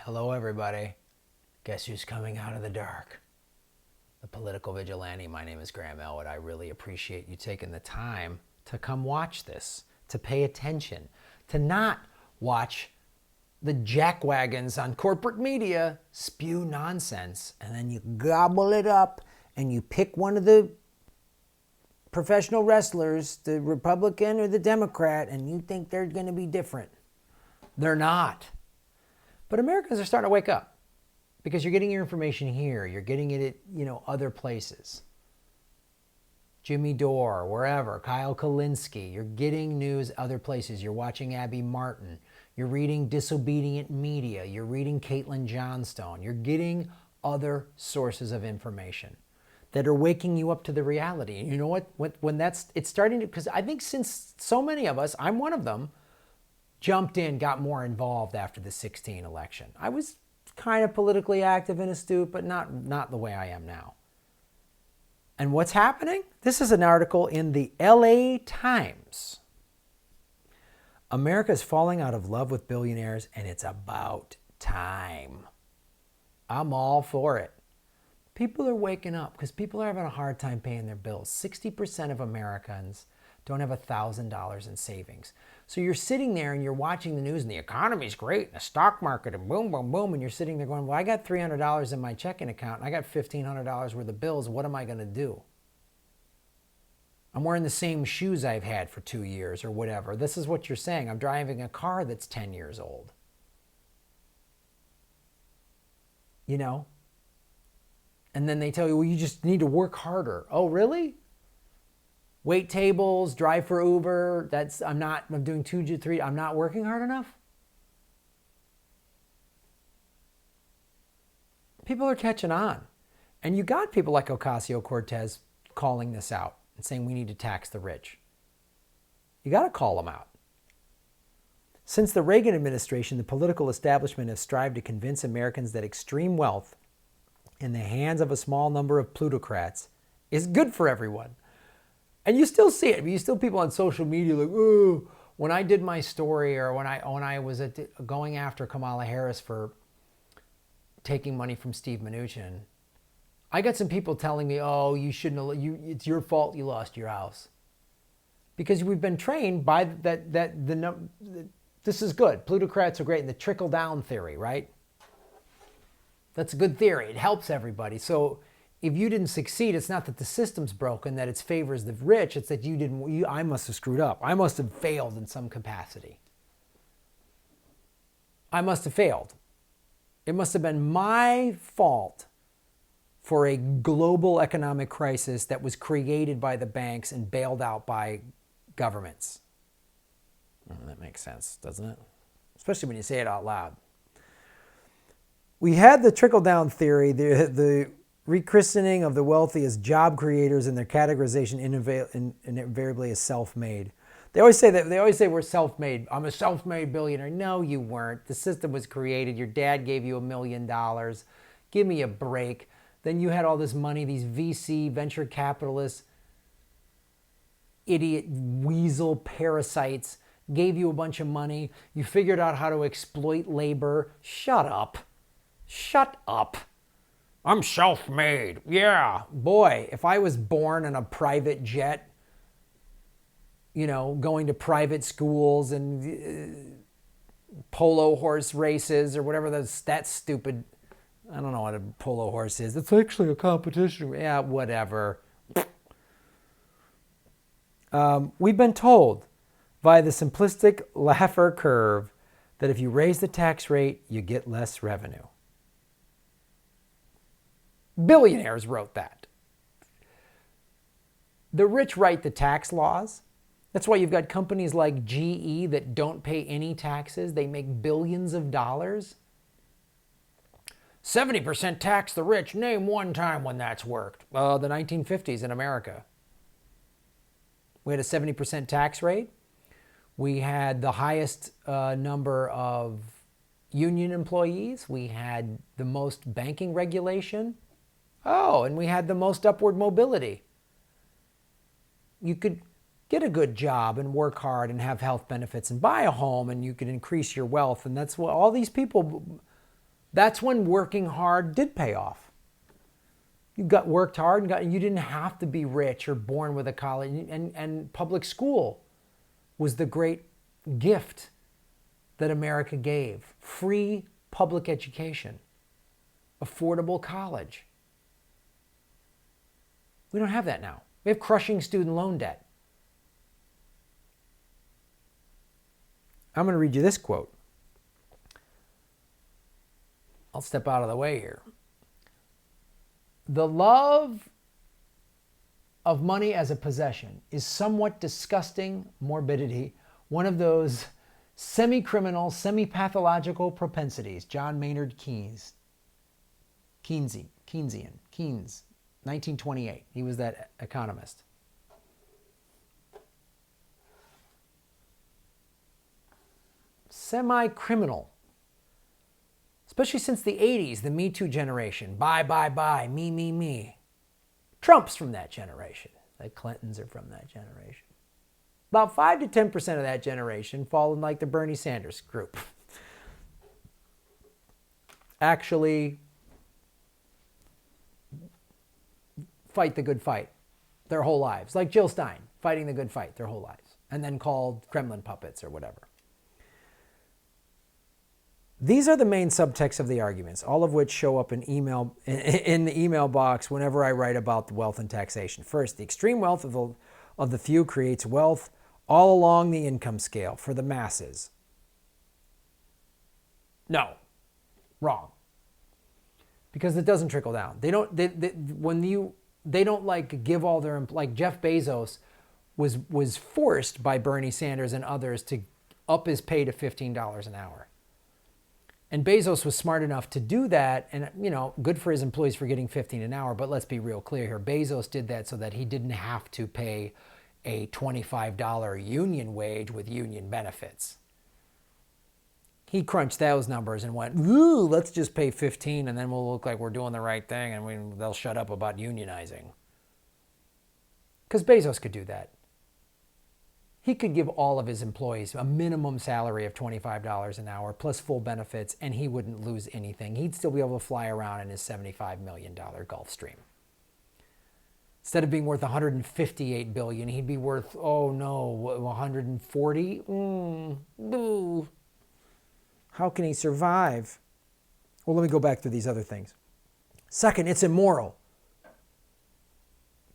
Hello, everybody. Guess who's coming out of the dark? The political vigilante. My name is Graham Elwood. I really appreciate you taking the time to come watch this, to pay attention, to not watch the jackwagons on corporate media spew nonsense and then you gobble it up and you pick one of the professional wrestlers, the Republican or the Democrat, and you think they're going to be different. They're not. But Americans are starting to wake up because you're getting your information here. You're getting it at, other places. Jimmy Dore, wherever, Kyle Kalinske. You're getting news other places. You're watching Abby Martin. You're reading Disobedient Media. You're reading Caitlin Johnstone. You're getting other sources of information that are waking you up to the reality. And you know what? When it's starting to, because I think since so many of us, I'm one of them, jumped in, got more involved after the 2016 election. I was kind of politically active and astute, but not the way I am now. And what's happening? This is an article in the LA Times. America is falling out of love with billionaires, and it's about time. I'm all for it. People are waking up because people are having a hard time paying their bills. 60% of Americans don't have $1,000 in savings. So you're sitting there and you're watching the news and the economy's great and the stock market and boom, boom, boom. And you're sitting there going, well, I got $300 in my checking account and I got $1,500 worth of bills. What am I going to do? I'm wearing the same shoes I've had for 2 years or whatever. This is what you're saying. I'm driving a car that's 10 years old. And then they tell you, well, you just need to work harder. Oh, really? Wait tables, drive for Uber. I'm doing 2 to 3. I'm not working hard enough. People are catching on. And you got people like Ocasio-Cortez calling this out and saying we need to tax the rich. You got to call them out. Since the Reagan administration, the political establishment has strived to convince Americans that extreme wealth in the hands of a small number of plutocrats is good for everyone. And you still see it. You still people on social media like, oh, when I did my story or when I was going after Kamala Harris for taking money from Steve Mnuchin, I got some people telling me, oh, you shouldn't have, it's your fault you lost your house. Because we've been trained by this is good. Plutocrats are great. And the trickle-down theory, right? That's a good theory. It helps everybody. So if you didn't succeed, it's not that the system's broken, that it favors the rich. It's that I must have screwed up. I must have failed in some capacity. I must have failed. It must have been my fault for a global economic crisis that was created by the banks and bailed out by governments. That makes sense, doesn't it? Especially when you say it out loud. We had the trickle-down theory, the rechristening of the wealthy as job creators and their categorization invariably as self-made. They always say we're self-made. I'm a self-made billionaire. No, you weren't. The system was created. Your dad gave you $1 million. Give me a break. Then you had all this money, these VC, venture capitalists, idiot weasel parasites, gave you a bunch of money. You figured out how to exploit labor. Shut up. Shut up. I'm self-made. Yeah. Boy, if I was born in a private jet, going to private schools and polo horse races or whatever that stupid, I don't know what a polo horse is. It's actually a competition. Yeah, whatever. We've been told via the simplistic Laffer curve that if you raise the tax rate, you get less revenue. Billionaires wrote that. The rich write the tax laws. That's why you've got companies like GE that don't pay any taxes. They make billions of dollars. 70% tax the rich. Name one time when that's worked. The 1950s in America. We had a 70% tax rate. We had the highest number of union employees. We had the most banking regulation. Oh, and we had the most upward mobility. You could get a good job and work hard and have health benefits and buy a home and you could increase your wealth. And that's what all these people That's when working hard did pay off. You worked hard and you didn't have to be rich or born with a college. And public school was the great gift that America gave. Free public education, affordable college. We don't have that now. We have crushing student loan debt. I'm going to read you this quote. I'll step out of the way here. The love of money as a possession is somewhat disgusting morbidity, one of those semi-criminal, semi-pathological propensities. John Maynard Keynes, 1928. He was that economist. Semi-criminal. Especially since the 80s, the Me Too generation. Buy, me. Trump's from that generation. The Clintons are from that generation. About 5 to 10% of that generation fall in like the Bernie Sanders group. Actually fight the good fight their whole lives. Like Jill Stein, fighting the good fight their whole lives. And then called Kremlin puppets or whatever. These are the main subtexts of the arguments, all of which show up in the email box whenever I write about wealth and taxation. First, the extreme wealth of the few creates wealth all along the income scale for the masses. No, wrong. Because it doesn't trickle down. They don't like give all their, like Jeff Bezos was forced by Bernie Sanders and others to up his pay to $15 an hour. And Bezos was smart enough to do that, and good for his employees for getting $15 an hour, but let's be real clear here. Bezos did that so that he didn't have to pay a $25 union wage with union benefits. He crunched those numbers and went, ooh, let's just pay $15 and then we'll look like we're doing the right thing and they'll shut up about unionizing. Because Bezos could do that. He could give all of his employees a minimum salary of $25 an hour plus full benefits, and he wouldn't lose anything. He'd still be able to fly around in his $75 million Gulfstream. Instead of being worth $158 billion, he'd be worth, $140? Boo. How can he survive? Well, let me go back to these other things. Second, it's immoral.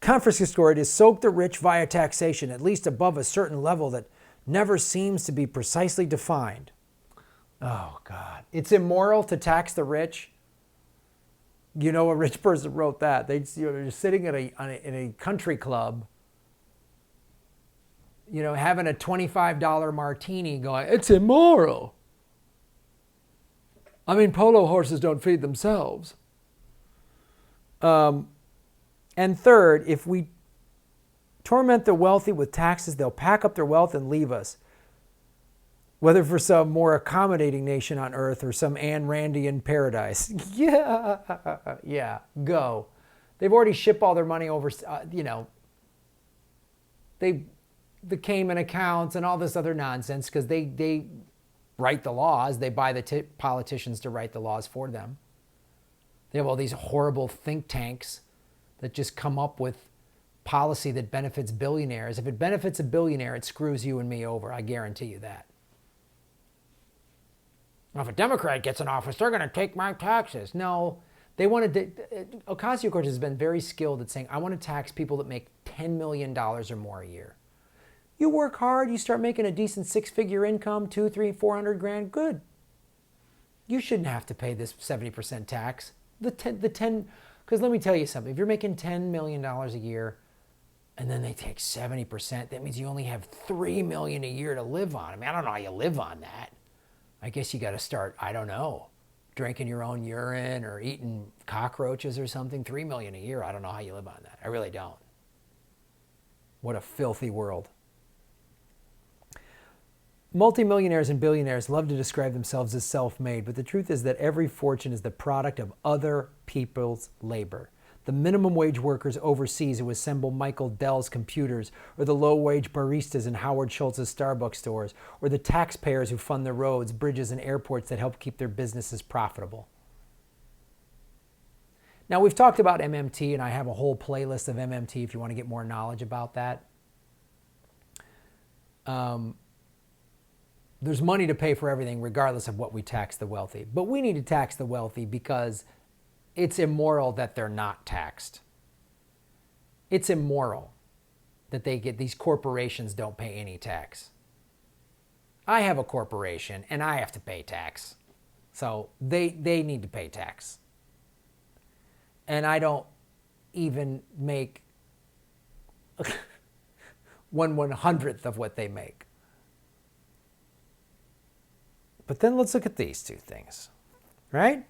Confiscatory to soak the rich via taxation, at least above a certain level that never seems to be precisely defined. Oh, God. It's immoral to tax the rich. You know, a rich person wrote that. They're sitting in a country club, having a $25 martini going, it's immoral. I mean, polo horses don't feed themselves. And third, if we torment the wealthy with taxes, they'll pack up their wealth and leave us. Whether for some more accommodating nation on earth or some Ayn Randian paradise. Yeah, go. They've already shipped all their money over, the Cayman accounts and all this other nonsense because they write the laws. They buy the politicians to write the laws for them. They have all these horrible think tanks that just come up with policy that benefits billionaires. If it benefits a billionaire, it screws you and me over. I guarantee you that. Well, if a Democrat gets in office, they're going to take my taxes. No, they wanted to. Ocasio-Cortez has been very skilled at saying, I want to tax people that make $10 million or more a year. You work hard, you start making a decent six-figure income, 200, 300, 400 grand, good. You shouldn't have to pay this 70% tax. Because let me tell you something. If you're making $10 million a year and then they take 70%, that means you only have $3 million a year to live on. I mean, I don't know how you live on that. I guess you got to start, I don't know, drinking your own urine or eating cockroaches or something. $3 million a year, I don't know how you live on that. I really don't. What a filthy world. Multimillionaires and billionaires love to describe themselves as self-made, but the truth is that every fortune is the product of other people's labor. The minimum wage workers overseas who assemble Michael Dell's computers, or the low-wage baristas in Howard Schultz's Starbucks stores, or the taxpayers who fund the roads, bridges, and airports that help keep their businesses profitable. Now, we've talked about MMT, and I have a whole playlist of MMT if you want to get more knowledge about that. There's money to pay for everything regardless of what we tax the wealthy. But we need to tax the wealthy because it's immoral that they're not taxed. It's immoral that these corporations don't pay any tax. I have a corporation and I have to pay tax. So they need to pay tax. And I don't even make 1/100th of what they make. But then let's look at these two things, right?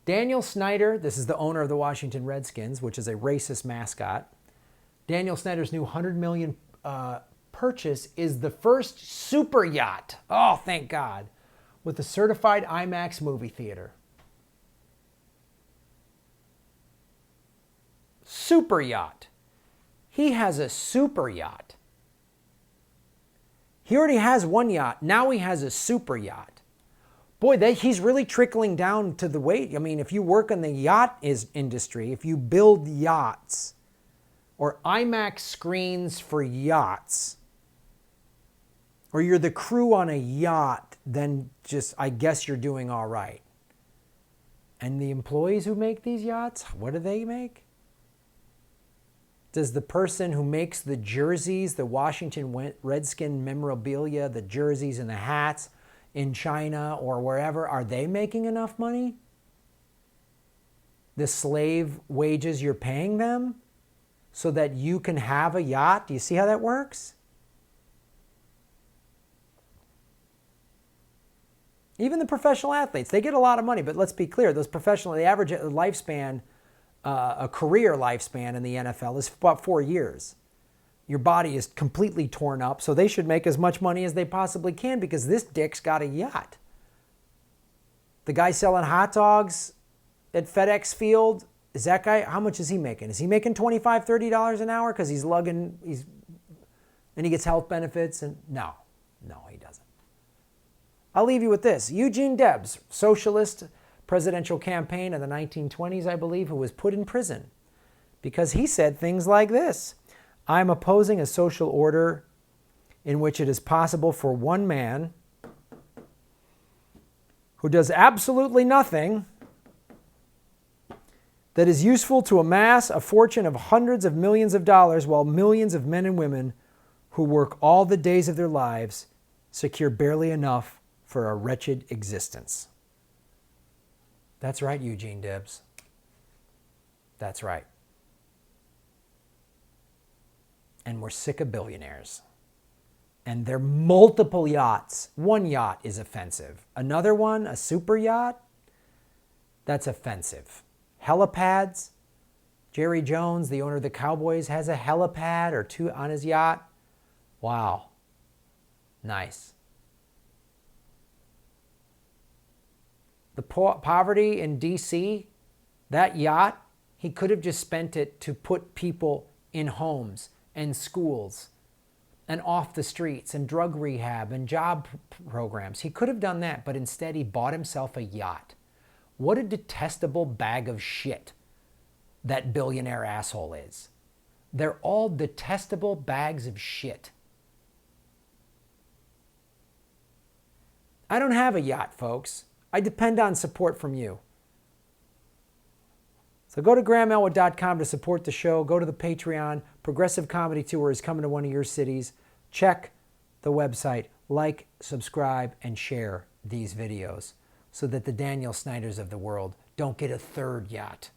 Daniel Snyder, this is the owner of the Washington Redskins, which is a racist mascot. Daniel Snyder's new $100 million purchase is the first super yacht, oh, thank God, with a certified IMAX movie theater. Super yacht. He has a super yacht. He already has one yacht. Now he has a super yacht. Boy, he's really trickling down to the weight. I mean, if you work in the yacht industry, if you build yachts or IMAX screens for yachts, or you're the crew on a yacht, then I guess you're doing all right. And the employees who make these yachts, what do they make? Does the person who makes the jerseys, the Washington Redskin memorabilia, the jerseys and the hats in China or wherever, are they making enough money? The slave wages you're paying them so that you can have a yacht? Do you see how that works? Even the professional athletes, they get a lot of money, but let's be clear, those professional, the average lifespan, a career lifespan in the NFL is about 4 years. Your body is completely torn up, so they should make as much money as they possibly can because this dick's got a yacht. The guy selling hot dogs at FedEx Field, is that guy, how much is he making? Is he making $25, $30 an hour because and he gets health benefits? And no, he doesn't. I'll leave you with this. Eugene Debs, socialist presidential campaign in the 1920s, I believe, who was put in prison because he said things like this: I'm opposing a social order in which it is possible for one man who does absolutely nothing that is useful to amass a fortune of hundreds of millions of dollars while millions of men and women who work all the days of their lives secure barely enough for a wretched existence. That's right, Eugene Debs. That's right. And we're sick of billionaires. And they're multiple yachts. One yacht is offensive. Another one, a super yacht, that's offensive. Helipads. Jerry Jones, the owner of the Cowboys, has a helipad or two on his yacht. Wow. Nice. The poverty in D.C., that yacht, he could have just spent it to put people in homes and schools and off the streets and drug rehab and job programs. He could have done that, but instead he bought himself a yacht. What a detestable bag of shit that billionaire asshole is. They're all detestable bags of shit. I don't have a yacht, folks. I depend on support from you. So go to GrahamElwood.com to support the show. Go to the Patreon. Progressive Comedy Tour is coming to one of your cities. Check the website. Like, subscribe, and share these videos so that the Daniel Snyders of the world don't get a third yacht.